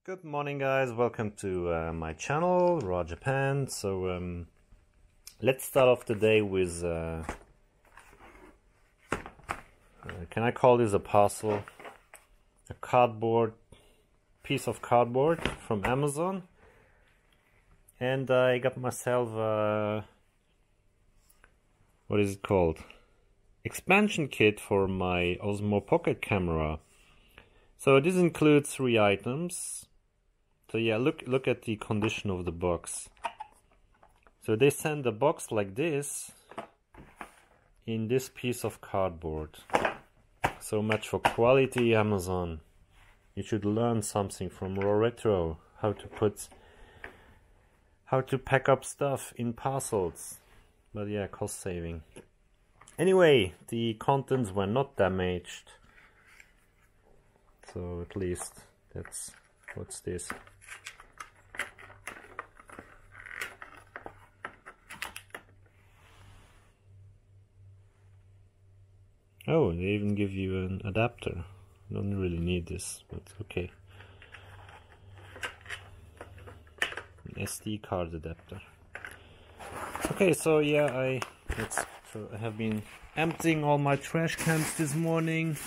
Good morning, guys. Welcome to my channel, Raw Japan. So let's start off the day with can I call this a parcel? A cardboard piece of cardboard from Amazon, and I got myself what is it called? Expansion kit for my Osmo Pocket camera. So this includes 3 items. So yeah, look at the condition of the box. So they send a box like this in this piece of cardboard. So much for quality, Amazon. You should learn something from Raw Retro. How to pack up stuff in parcels. But yeah, cost saving. Anyway, the contents were not damaged. So at least that's what's this. Oh, they even give you an adapter. Don't really need this, but okay. An SD card adapter. Okay, so yeah, I have been emptying all my trash cans this morning.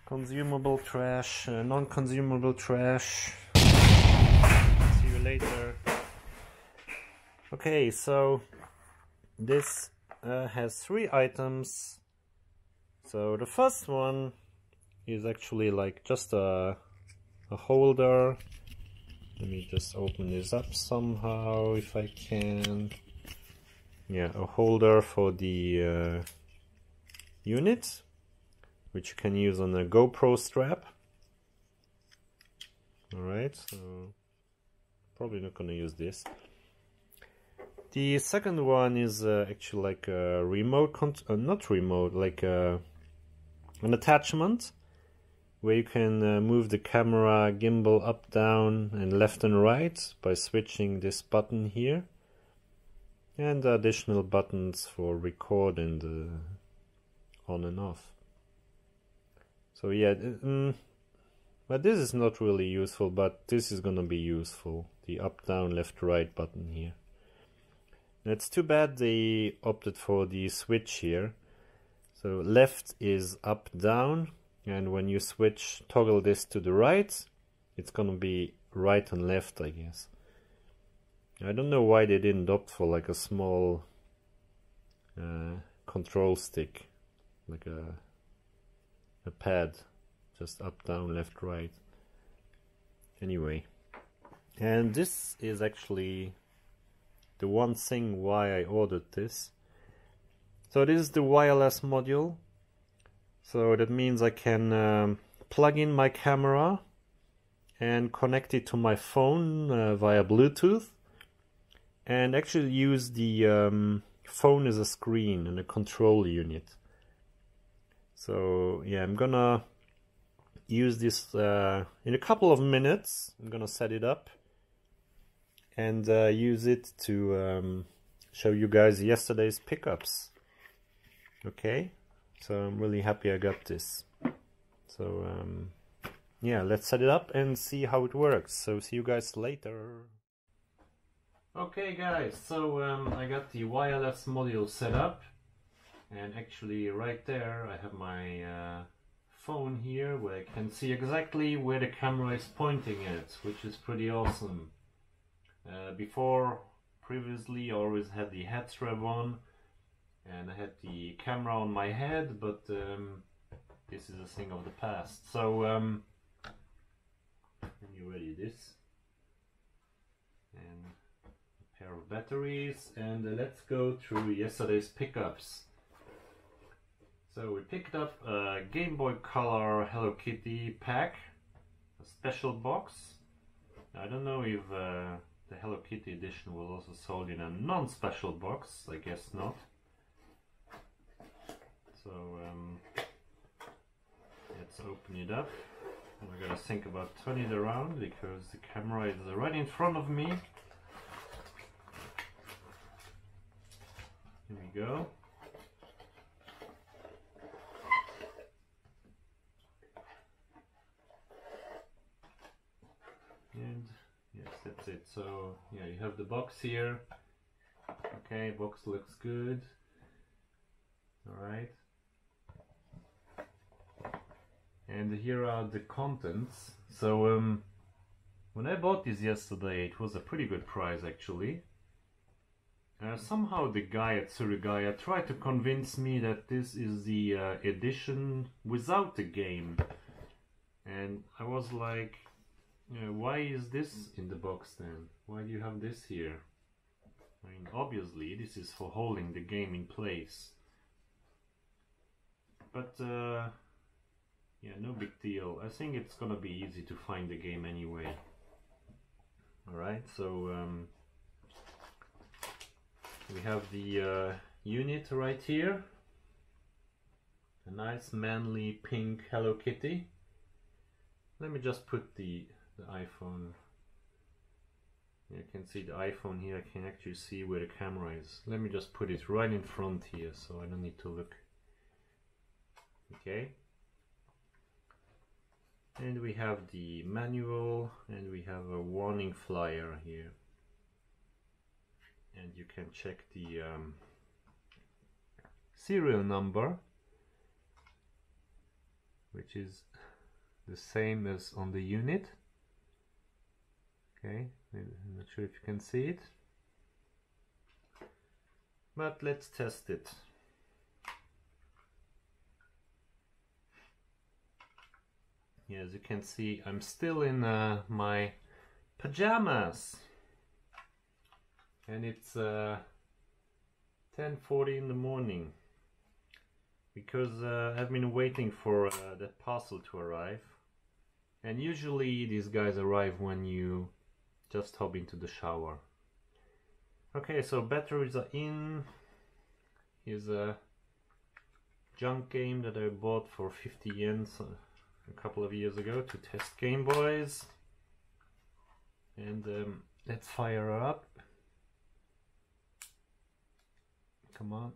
Consumable trash, non-consumable trash. See you later. Okay, so this has 3 items. So the first one is actually like just a holder. Let me just open this up somehow if I can. Yeah, a holder for the unit, which you can use on a GoPro strap. Alright, so probably not gonna use this. The second one is actually like a remote, not remote, like an attachment where you can move the camera gimbal up, down, and left and right by switching this button here, and additional buttons for record and on and off. So yeah, but this is not really useful, but this is gonna be useful. The up, down, left, right button here. It's too bad they opted for the switch here. So left is up, down, and when you toggle this to the right, it's gonna be right and left, I guess. I don't know why they didn't opt for like a small control stick, like a pad, just up, down, left, right. Anyway, and this is actually the one thing why I ordered this. So this is the wireless module. So that means I can plug in my camera and connect it to my phone via Bluetooth, and actually use the phone as a screen and a control unit. So yeah, I'm gonna use this in a couple of minutes. I'm gonna set it up and use it to show you guys yesterday's pickups. Okay, so I'm really happy I got this. So yeah, let's set it up and see how it works. So see you guys later. Okay guys, so I got the wireless module set up, and actually right there I have my phone here where I can see exactly where the camera is pointing at, which is pretty awesome. Previously I always had the head strap on and I had the camera on my head, but this is a thing of the past. So let me ready this and a pair of batteries, and let's go through yesterday's pickups. So we picked up a Game Boy Color Hello Kitty pack, a special box. I don't know if the Hello Kitty edition was also sold in a non-special box. I guess not. So let's open it up. And we're gonna think about turning it around because the camera is right in front of me. Here we go. that's it. So yeah, you have the box here. Okay, box looks good. All right. And here are the contents. So when I bought this yesterday, it was a pretty good price actually. Somehow the guy at Surigaya tried to convince me that this is the edition without the game. And I was like, why is this in the box then? Why do you have this here? I mean, obviously this is for holding the game in place. But yeah, no big deal. I think it's gonna be easy to find the game anyway. Alright, so we have the unit right here. A nice manly pink Hello Kitty. Let me just put the iPhone. You can see the iPhone here. I can actually see where the camera is. Let me just put it right in front here so I don't need to look. Okay. And we have the manual and we have a warning flyer here. And you can check the serial number, which is the same as on the unit. Okay, I'm not sure if you can see it, but let's test it. Yeah, as you can see, I'm still in my pajamas. And it's 10:40 in the morning because I've been waiting for that parcel to arrive, and usually these guys arrive when you just hop into the shower. Okay, so batteries are in. Here's a junk game that I bought for 50 yen a couple of years ago to test Game Boys, and let's fire her up. Come on.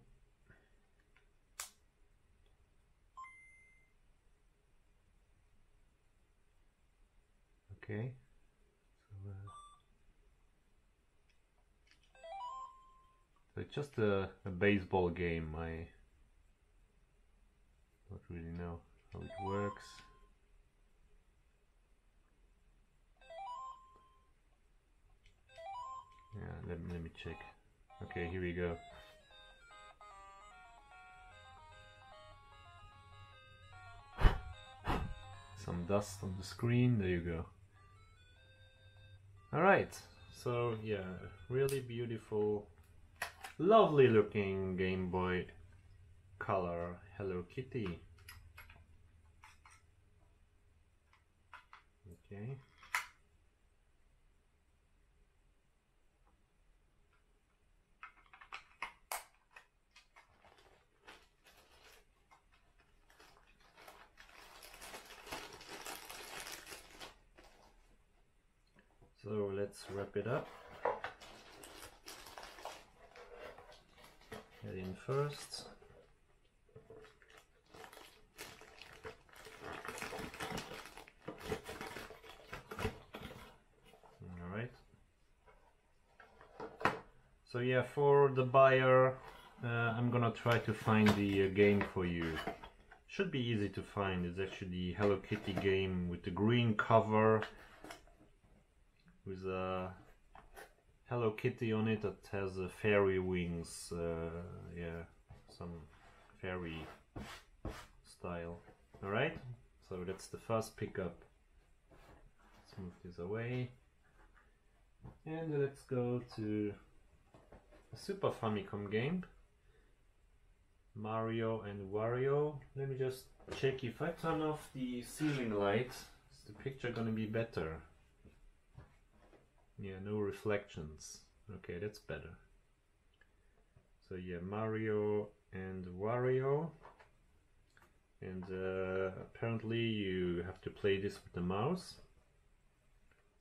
Okay. So it's just a baseball game. I don't really know how it works. Yeah, let me check. Okay, here we go. Some dust on the screen, there you go. Alright, so yeah, really beautiful, lovely looking Game Boy Color Hello Kitty. Okay. So let's wrap it up. Get in first. Alright. So yeah, for the buyer, I'm gonna try to find the game for you. Should be easy to find. It's actually the Hello Kitty game with the green cover, with a Hello Kitty on it that has fairy wings, yeah, some fairy style. Alright, so that's the first pickup. Let's move this away. And let's go to a Super Famicom game, Mario and Wario. Let me just check if I turn off the ceiling light, is the picture gonna be better? Yeah, no reflections. Okay, that's better. So yeah, Mario and Wario. And apparently you have to play this with the mouse.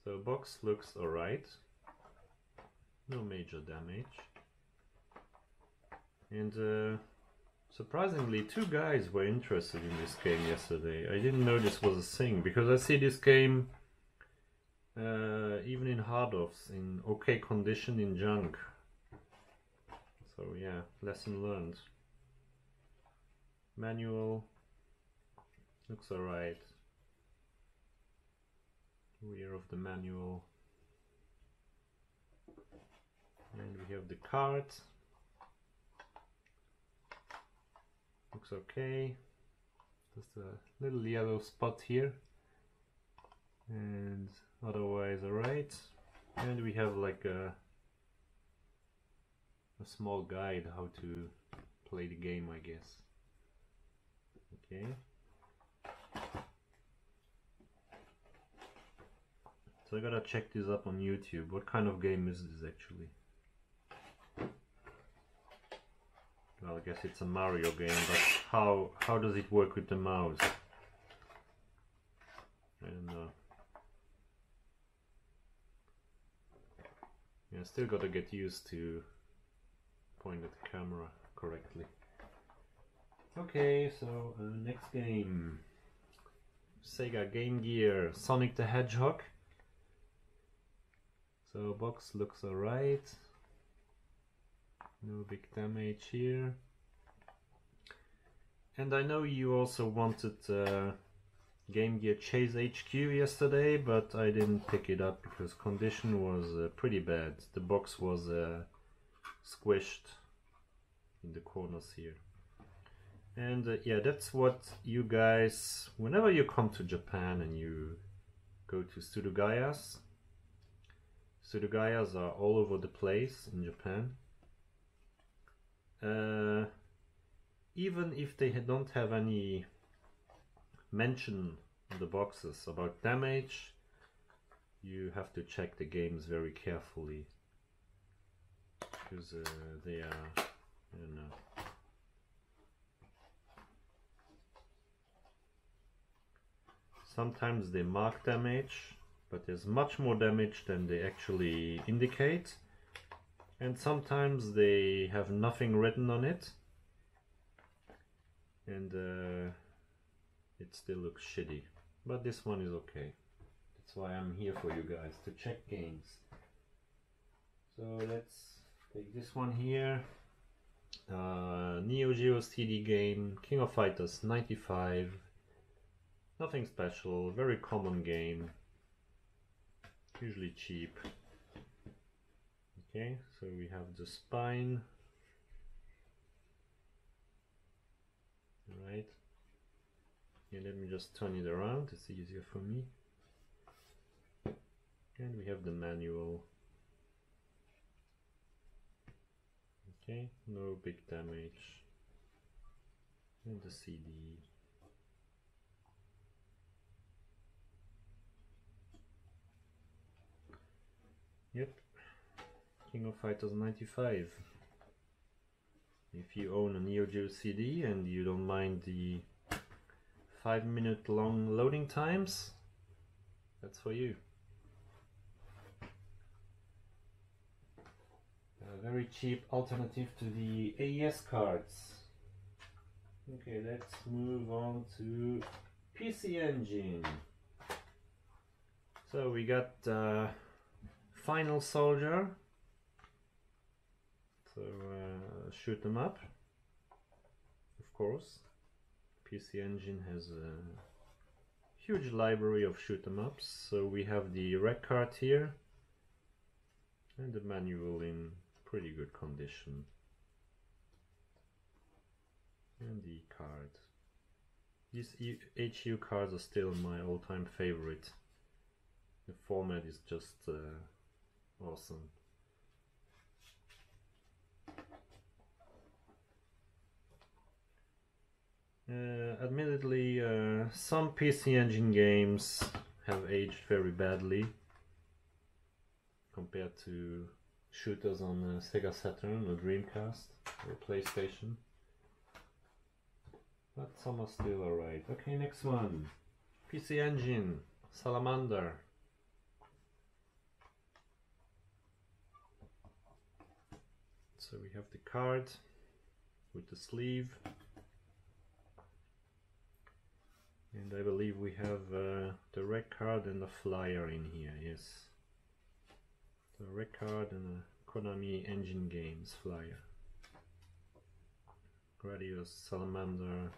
So box looks alright. No major damage. And surprisingly, two guys were interested in this game yesterday. I didn't know this was a thing, because I see this game even in hard-offs, in okay condition in junk. So yeah, lesson learned. Manual looks alright. Rear of the manual. And we have the card. Looks okay. Just a little yellow spot here. And otherwise alright. And we have like a small guide how to play the game, I guess. Okay. So I gotta check this up on YouTube. What kind of game is this actually? Well, I guess it's a Mario game, but how does it work with the mouse? I don't know. Yeah, still gotta get used to point at the camera correctly. Okay, so next game. Sega Game Gear Sonic the Hedgehog. So box looks alright. No big damage here. And I know you also wanted Game Gear Chase HQ yesterday, but I didn't pick it up because condition was pretty bad. The box was squished in the corners here. And yeah, that's what you guys, whenever you come to Japan and you go to Surugayas are all over the place in Japan. Even if they don't have any mention on the boxes about damage, you have to check the games very carefully because they are, I don't know. Sometimes they mark damage, but there's much more damage than they actually indicate. And sometimes they have nothing written on it. And it still looks shitty. But this one is okay. That's why I'm here for you guys, to check games. So let's take this one here. Neo Geo CD game, King of Fighters 95. Nothing special, very common game. Usually cheap. Okay, so we have the spine. Right. Yeah, let me just turn it around, it's easier for me. And we have the manual. Okay, no big damage. And the CD. Yep, King of Fighters 95. If you own a Neo Geo CD and you don't mind the 5-minute long loading times, that's for you. A very cheap alternative to the AES cards. Okay, let's move on to PC Engine. So we got Final Soldier, so shoot 'em up, of course. PC Engine has a huge library of shoot 'em ups, so we have the rec card here and the manual in pretty good condition, and the card. These HU cards are still my all-time favorite. The format is just awesome. Admittedly, some PC Engine games have aged very badly compared to shooters on Sega Saturn or Dreamcast or PlayStation, but some are still alright. Okay, next one. PC Engine Salamander. So we have the card with the sleeve. And I believe we have the red card and the flyer in here, yes. The red card and a Konami Engine Games flyer. Gradius, Salamander,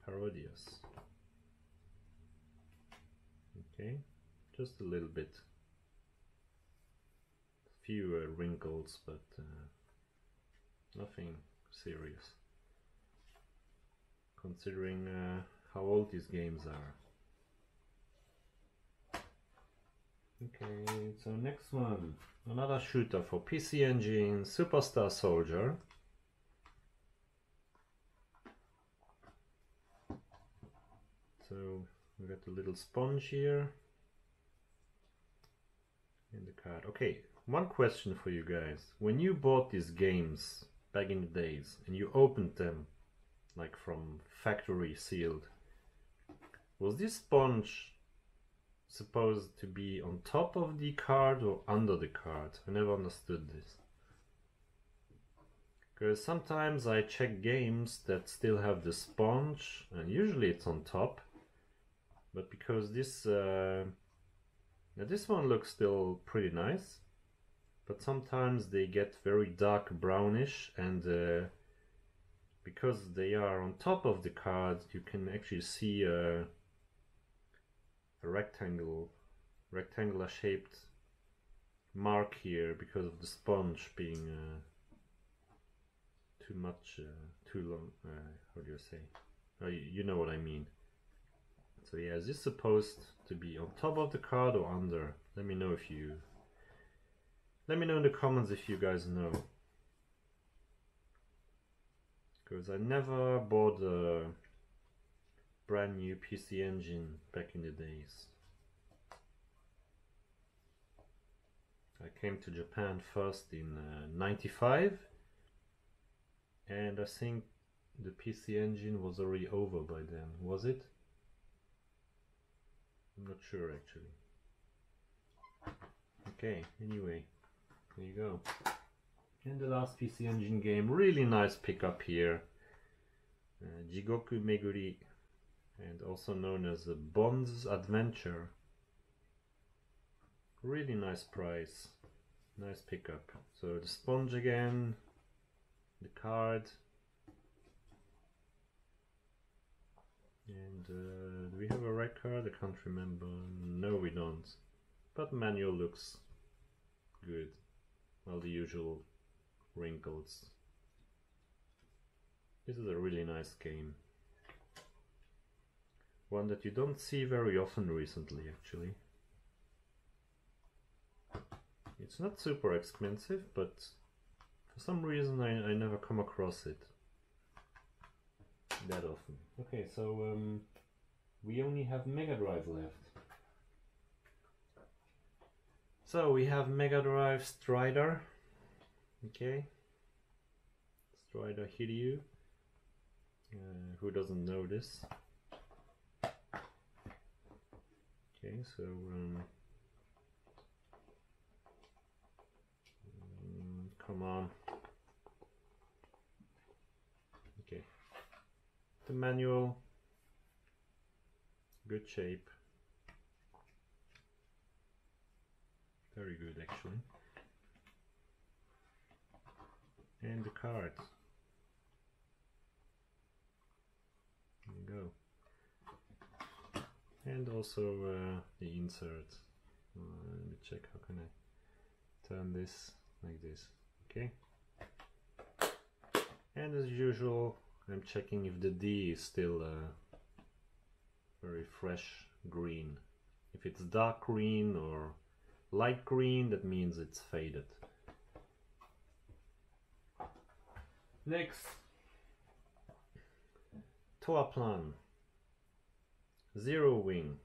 Parodius. Okay, just a little bit. Few wrinkles, but nothing serious, considering how old these games are. Okay, so next one, another shooter for PC Engine, Superstar Soldier. So we got a little sponge here and the card. Okay, one question for you guys. When you bought these games back in the days and you opened them like from factory sealed, was this sponge supposed to be on top of the card or under the card? I never understood this. Because sometimes I check games that still have the sponge and usually it's on top. But because this one looks still pretty nice, but sometimes they get very dark brownish, and because they are on top of the card, you can actually see a rectangular shaped mark here because of the sponge being too much, too long. How do you say? Oh, you know what I mean. So yeah, is this supposed to be on top of the card or under? Let me know in the comments if you guys know. Because I never bought a brand new PC Engine back in the days. I came to Japan first in 95, and I think the PC Engine was already over by then, was it? I'm not sure actually. Okay, anyway, there you go. And the last PC Engine game, really nice pickup here. Jigoku Meguri, and also known as Bond's Adventure. Really nice price, nice pickup. So the sponge again, the card. And do we have a red card? I can't remember. No, we don't. But manual looks good. All the usual wrinkles. This is a really nice game. One that you don't see very often recently, actually. It's not super expensive, but for some reason I never come across it that often. Okay, so we only have Mega Drive left. So we have Mega Drive Strider. Okay, Strider Hiryu. Who doesn't know this? Okay, so come on. Okay, the manual, good shape, very good actually, and the card. There you go. And also the insert. Let me check, how can I turn this like this? Okay. And as usual, I'm checking if the D is still very fresh green. If it's dark green or light green, that means it's faded. Next, Toaplan Zero Wing.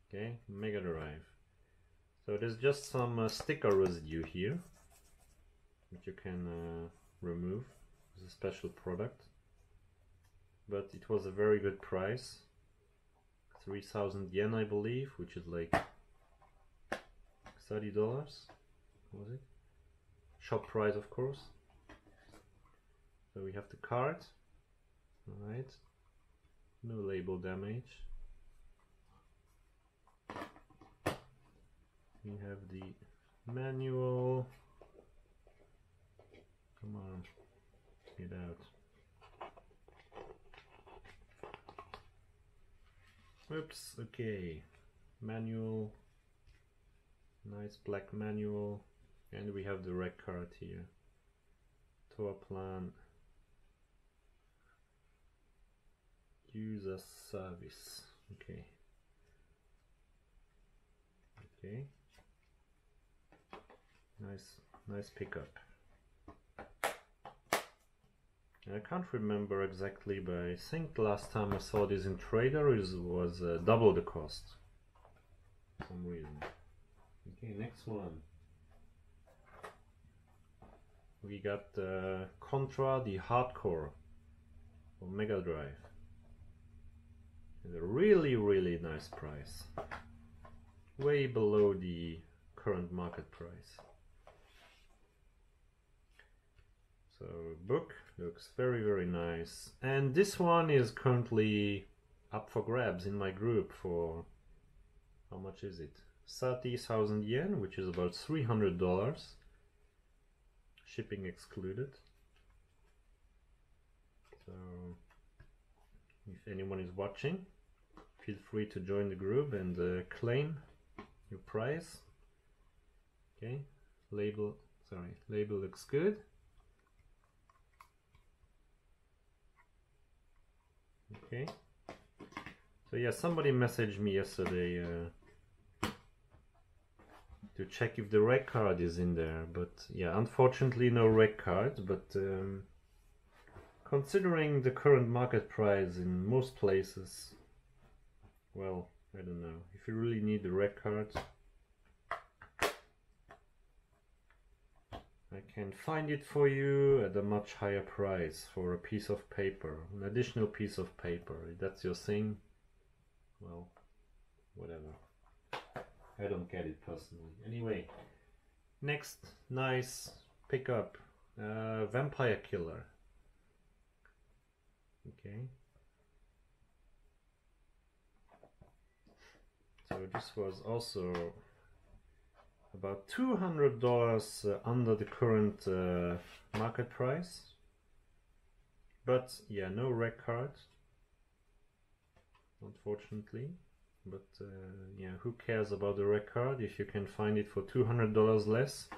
Okay, Mega Drive. So there's just some sticker residue here, which you can remove. It's a special product, but it was a very good price, 3,000 yen I believe, which is like $30, was it? Shop price of course. So we have the card, alright, no label damage. We have the manual. Come on, get out. Oops, okay. Manual. Nice black manual. And we have the rec card here. Tour plan. User service. Okay. Okay. Nice pickup. I can't remember exactly, but I think last time I saw this in Trader was double the cost for some reason. Okay, next one. We got Contra the Hardcore for Mega Drive. At a really nice price. Way below the current market price. So book looks very nice, and this one is currently up for grabs in my group for, how much is it? 30,000 yen, which is about $300, shipping excluded. So if anyone is watching, feel free to join the group and claim your prize. Okay, label looks good. Okay, so yeah, somebody messaged me yesterday to check if the rec card is in there, but yeah, unfortunately no rec card. But considering the current market price in most places, well, I don't know, if you really need the rec card, I can find it for you at a much higher price for a piece of paper, an additional piece of paper. If that's your thing, well, whatever. I don't get it personally. Anyway, next nice pickup, Vampire Killer. Okay. So this was also about $200 under the current market price, but yeah, no rec card, unfortunately. But yeah, who cares about the rec card if you can find it for $200 less?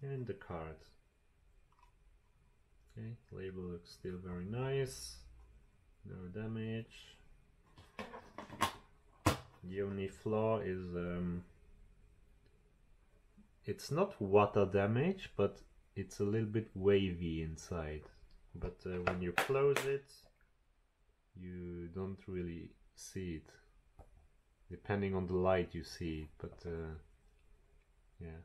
And the card. Okay, label looks still very nice, no damage. The only flaw is it's not water damage, but it's a little bit wavy inside. But when you close it, you don't really see it. Depending on the light, you see it. But yeah,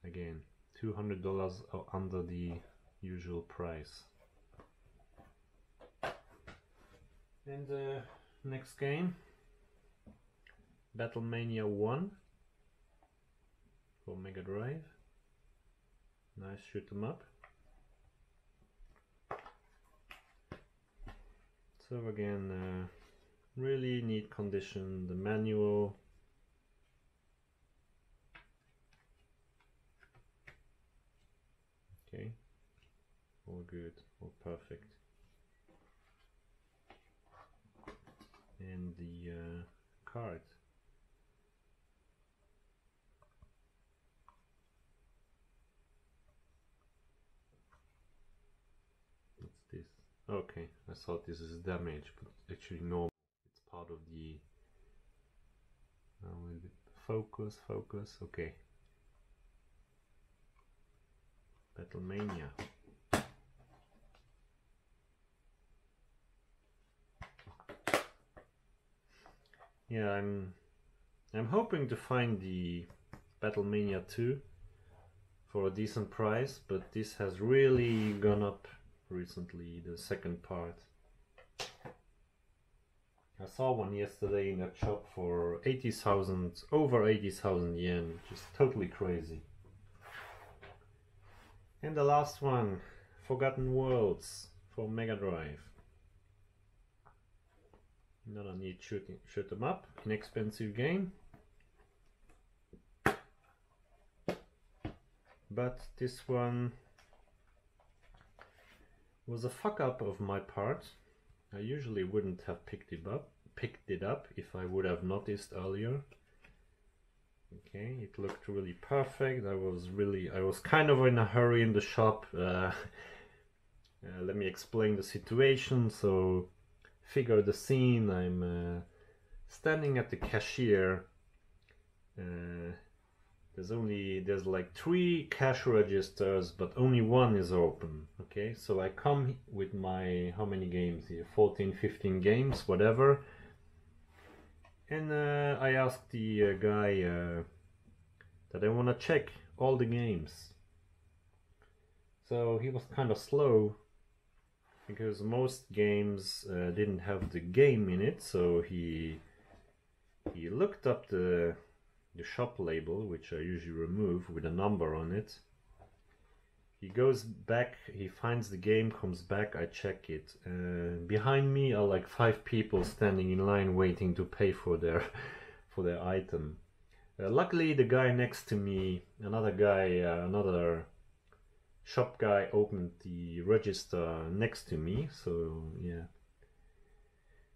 again, $200 under the usual price. And next game, Battlemania 1 for Mega Drive. Nice shoot 'em up. So again, really neat condition. The manual. Okay, all good, all perfect. And the card. What's this? Okay, I thought this is damage, but actually no, it's part of the focus, okay. Battlemania. Yeah, I'm hoping to find the Battlemania 2 for a decent price, but this has really gone up recently, the second part. I saw one yesterday in a shop for 80,000, over 80,000 yen, which is totally crazy. And the last one, Forgotten Worlds for Mega Drive. Not a neat shoot 'em up, inexpensive game. But this one was a fuck up of my part. I usually wouldn't have picked it up if I would have noticed earlier. Okay, it looked really perfect. I was kind of in a hurry in the shop. Let me explain the situation. So, figure the scene. I'm standing at the cashier. There's like 3 cash registers, but only one is open. Okay, so I come with my, how many games here? 14, 15 games, whatever. And I asked the guy that I want to check all the games. So he was kind of slow, because most games didn't have the game in it. So he looked up the shop label, which I usually remove, with a number on it. He goes back, he finds the game, comes back, I check it. Behind me are like 5 people standing in line waiting to pay for their item. Luckily the guy next to me, another shop guy, opened the register next to me, so yeah.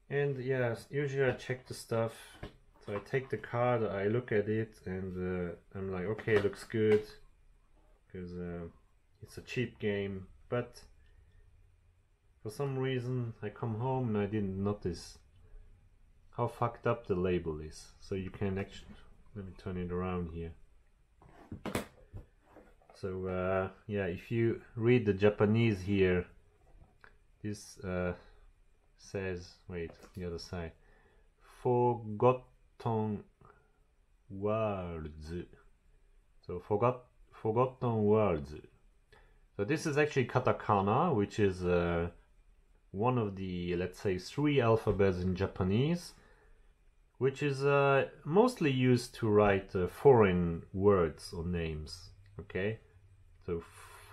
And yeah, usually I check the stuff. So I take the card, I look at it, and I'm like, okay, it looks good, because it's a cheap game. But for some reason I come home and I didn't notice how fucked up the label is. So you can actually, let me turn it around here. So yeah, if you read the Japanese here, this says, wait, the other side, Forgotten Worlds. So Forgotten Worlds. So this is actually katakana, which is one of the, let's say, 3 alphabets in Japanese, which is mostly used to write foreign words or names. Okay, so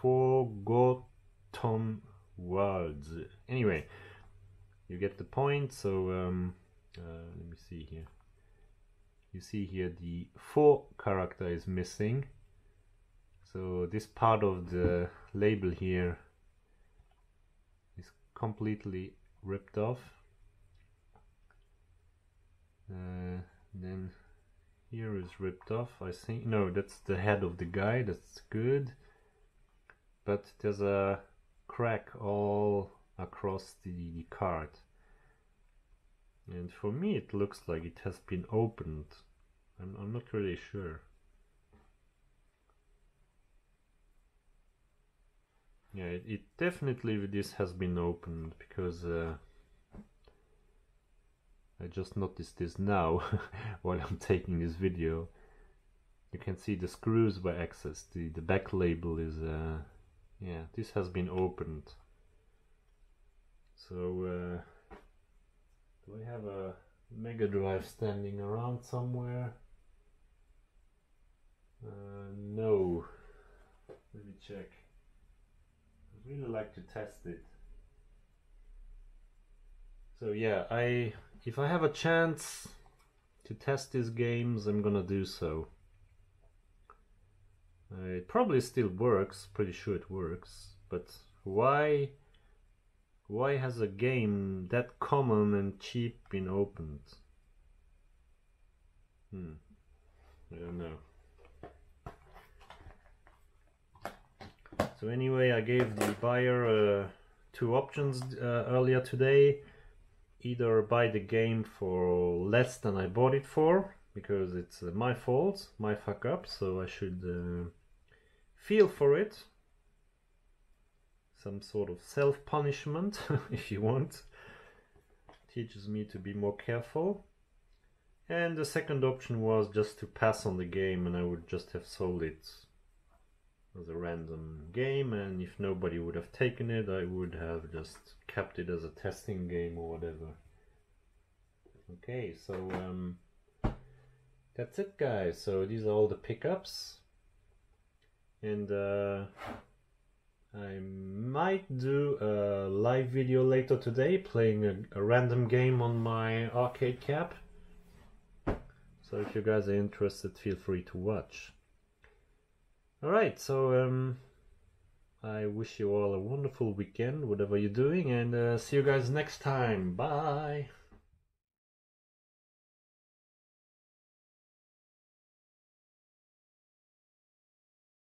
Forgotten Worlds. Anyway, you get the point. So let me see here. You see here the 4 character is missing. So this part of the label here is completely ripped off. Then here is ripped off, I think. No, that's the head of the guy, that's good. But there's a crack all across the card. And for me it looks like it has been opened. I'm not really sure. Yeah, it definitely, this has been opened, because I just noticed this now while I'm taking this video. You can see the screws were accessed. The back label is yeah, this has been opened. So do I have a Mega Drive standing around somewhere? No. Let me check. I'd really like to test it. So yeah, if I have a chance to test these games, I'm gonna do so. It probably still works, pretty sure it works, but why has a game that common and cheap been opened? I don't know. So anyway, I gave the buyer 2 options earlier today. Either buy the game for less than I bought it for, because it's my fault, my fuck up, so I should feel for it. Some sort of self-punishment, if you want. Teaches me to be more careful. And the second option was just to pass on the game, and I would just have sold it as a random game, and if nobody would have taken it, I would have just kept it as a testing game or whatever. Okay, so that's it, guys. So these are all the pickups, and I might do a live video later today playing a random game on my arcade cap. So if you guys are interested, feel free to watch. Alright, so I wish you all a wonderful weekend, whatever you're doing, and see you guys next time. Bye!